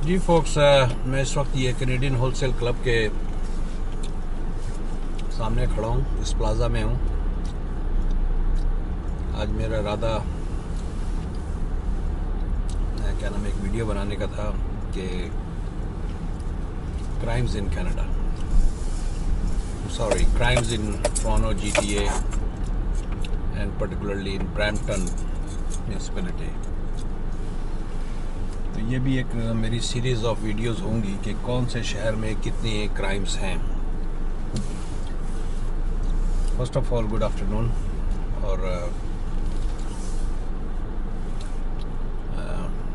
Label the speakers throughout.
Speaker 1: जी focus, मैं इस वक्त ये कैनेडियन होलसेल क्लब के सामने खड़ा हूँ, इस प्लाज़ा में हूँ। आज मेरा इरादा क्या नाम, एक वीडियो बनाने का था कि crimes in Canada, sorry, crimes in Toronto GTA and particularly in Brampton municipality. तो ये भी एक मेरी सीरीज़ ऑफ वीडियोस होंगी कि कौन से शहर में कितनी क्राइम्स हैं। First of all good afternoon, और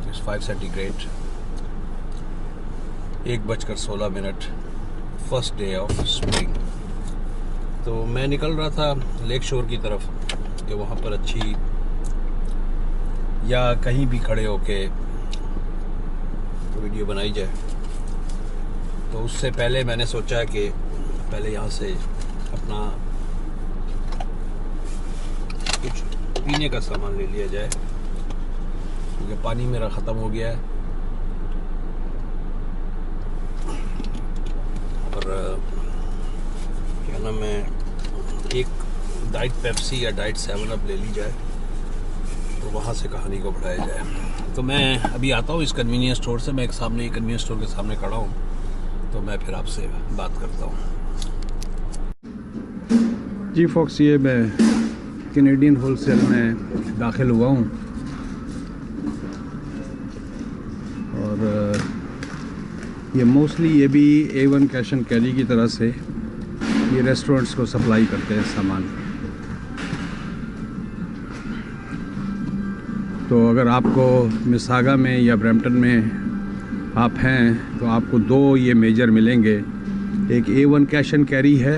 Speaker 1: it's 5 centigrade, 1:16, first day of spring. तो मैं निकल रहा था लेक शोर की तरफ कि वहाँ पर अच्छी या कहीं भी खड़े होके वीडियो बनाई जाए। तो उससे पहले मैंने सोचा कि पहले यहाँ से अपना कुछ पीने का सामान ले लिया जाए, क्योंकि पानी मेरा ख़त्म हो गया है। और क्या नाम है, एक डाइट पेप्सी या डाइट 7 अप ले ली जाए, तो वहाँ से कहानी को बढ़ाया जाए। तो मैं अभी आता हूँ इस कन्वीनियंस स्टोर से। मैं एक सामने कन्वीनियंस स्टोर के सामने खड़ा हूँ, तो मैं फिर आपसे बात करता हूँ। जी फोक्स, ये मैं कैनेडियन होलसेल में दाखिल हुआ हूँ, और ये मोस्टली ये भी A1 कैश एंड कैरी की तरह से ये रेस्टोरेंट्स को सप्लाई करते हैं सामान। तो अगर आपको मिसागा में या ब्रैम्पटन में आप हैं तो आपको दो ये मेजर मिलेंगे, एक A1 कैश एंड कैरी है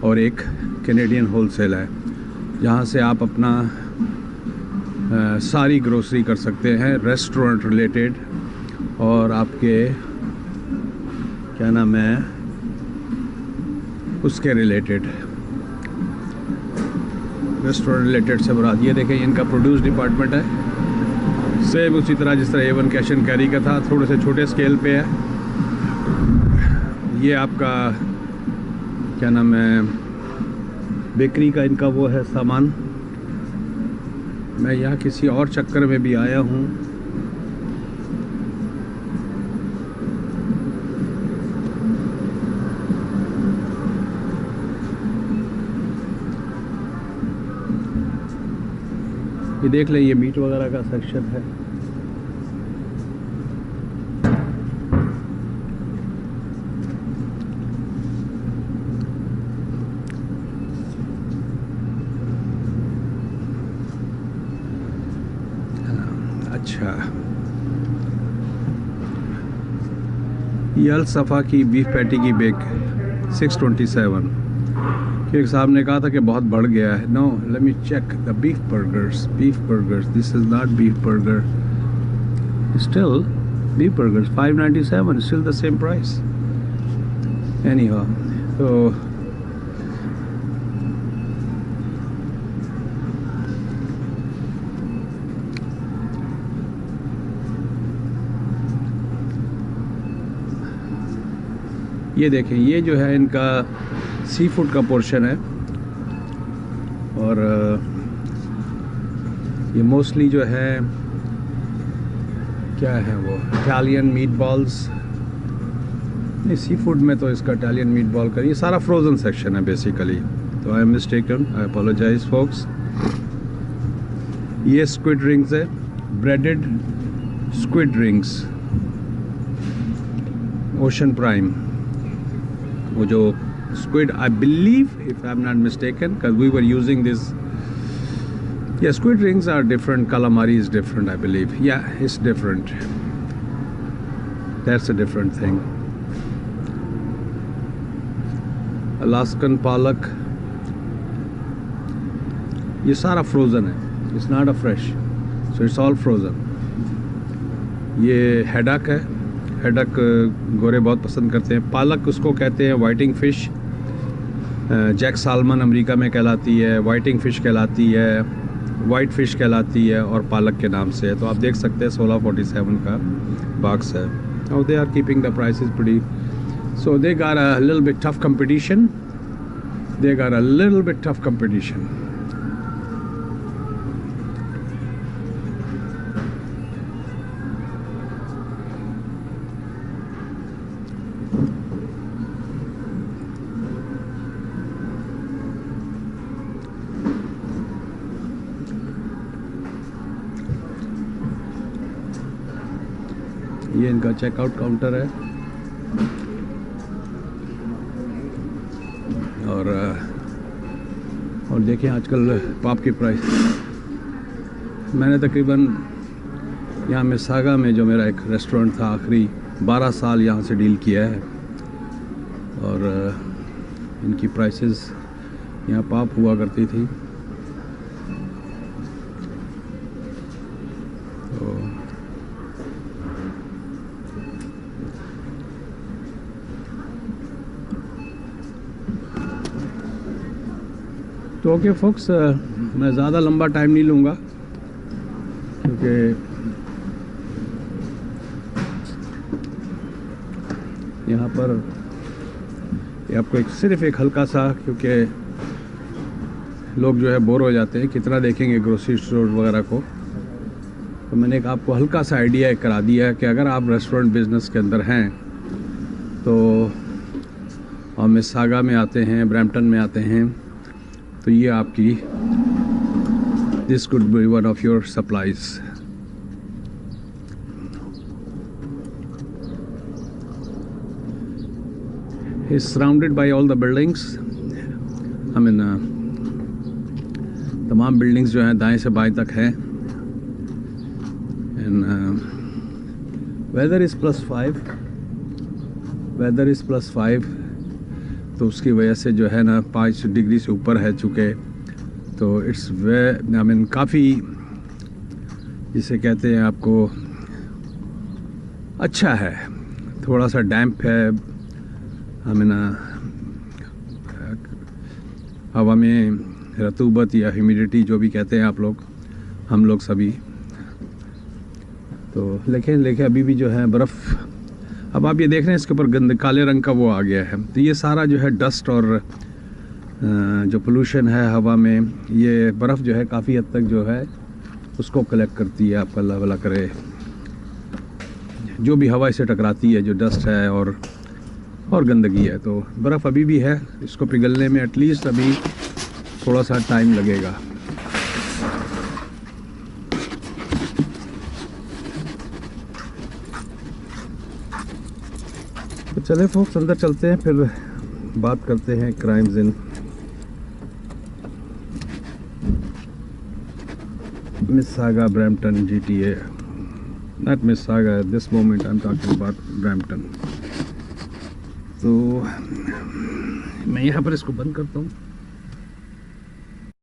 Speaker 1: और एक कैनेडियन होलसेल है, जहाँ से आप अपना सारी ग्रोसरी कर सकते हैं रेस्टोरेंट रिलेटेड, और आपके क्या नाम है उसके रिलेटेड, रेस्टोरेंट रिलेटेड से मुराद। ये देखें, इनका प्रोड्यूस डिपार्टमेंट है, सेम उसी तरह जिस तरह A1 कैश एंड कैरी का था, थोड़े से छोटे स्केल पे है। ये आपका क्या नाम है, बेकरी का इनका वो है सामान। मैं यहाँ किसी और चक्कर में भी आया हूँ। ये देख लें, ये मीट वगैरह का सेक्शन है। अच्छा, ये अल सफ़ा की बीफ पैटी की बेक 627। एक साहब ने कहा था कि बहुत बढ़ गया है। No, let me check the beef burgers, this is not beef burger, still beef burgers 597, still the same price anyhow. तो ये देखें, ये जो है इनका सी फूड का पोर्शन है, और ये मोस्टली जो है क्या है वो इटालियन मीट बॉल्स, नहीं सी फूड में तो इसका इटालियन मीट बॉल का, ये सारा फ्रोज़न सेक्शन है बेसिकली। तो I am mistaken, I apologise folks. ये स्क्विड रिंग्स है, breaded squid rings, Ocean Prime, वो जो squid, I believe, if I'm not mistaken, because we were using this. Yeah, squid rings are different, calamari is different, I believe. Yeah, it's different. That's a different thing. Alaskan pollock, ये सारा frozen है, it's not a fresh, so it's all frozen. ये haddock है, haddock गोरे बहुत पसंद करते हैं। पालक उसको कहते हैं वाइटिंग फ़िश, जैक सालमन अमेरिका में कहलाती है, वाइटिंग फ़िश कहलाती है। वाइट फ़िश कहलाती है और पालक के नाम से है। तो आप देख सकते हैं 1647 का बॉक्स है। और they are keeping the prices pretty, so they got a little bit tough competition, they got a little bit tough competition. ये इनका चेकआउट काउंटर है और देखिए आजकल पाप की प्राइस, मैंने तकरीबन यहाँ मिसागा में जो मेरा एक रेस्टोरेंट था आखिरी 12 साल यहाँ से डील किया है और इनकी प्राइसेस यहाँ पाप हुआ करती थी। तो ओके फोक्स, मैं ज़्यादा लंबा टाइम नहीं लूँगा क्योंकि यहाँ पर ये आपको सिर्फ एक हल्का सा, क्योंकि लोग जो है बोर हो जाते हैं, कितना देखेंगे ग्रोसरी स्टोर वगैरह को, तो मैंने एक आपको हल्का सा आइडिया करा दिया है कि अगर आप रेस्टोरेंट बिज़नेस के अंदर हैं तो और मिसागा में आते हैं, ब्रैम्पटन में आते हैं, तो ये आपकी this could be one of your supplies. Is surrounded by all the buildings, I mean तमाम बिल्डिंग्स जो हैं दाएं से बाएं तक हैं। And weather is +5, weather is +5, तो उसकी वजह से जो है ना 5 डिग्री से ऊपर है चुके, तो इट्स वे आई मीन काफ़ी, जिसे कहते हैं आपको, अच्छा है। थोड़ा सा डैम्प है, आई मीन हवा में रतूबत या ह्यूमिडिटी जो भी कहते हैं आप लोग, हम लोग सभी। तो लेकिन अभी भी जो है बर्फ़, अब आप ये देख रहे हैं इसके ऊपर गंद काले रंग का वो आ गया है, तो ये सारा जो है डस्ट और जो पोल्यूशन है हवा में, ये बर्फ़ जो है काफ़ी हद तक जो है उसको कलेक्ट करती है। आपका अल्लाह भला करे, जो भी हवा से टकराती है, जो डस्ट है और गंदगी है, तो बर्फ़ अभी भी है, इसको पिघलने में एटलीस्ट अभी थोड़ा सा टाइम लगेगा। तो चले फोक्स, अंदर चलते हैं, फिर बात करते हैं crimes in मिसागा, Brampton, GTA, not मिसागा, this moment I am talking about Brampton. तो मैं यहाँ पर इसको बंद करता हूँ।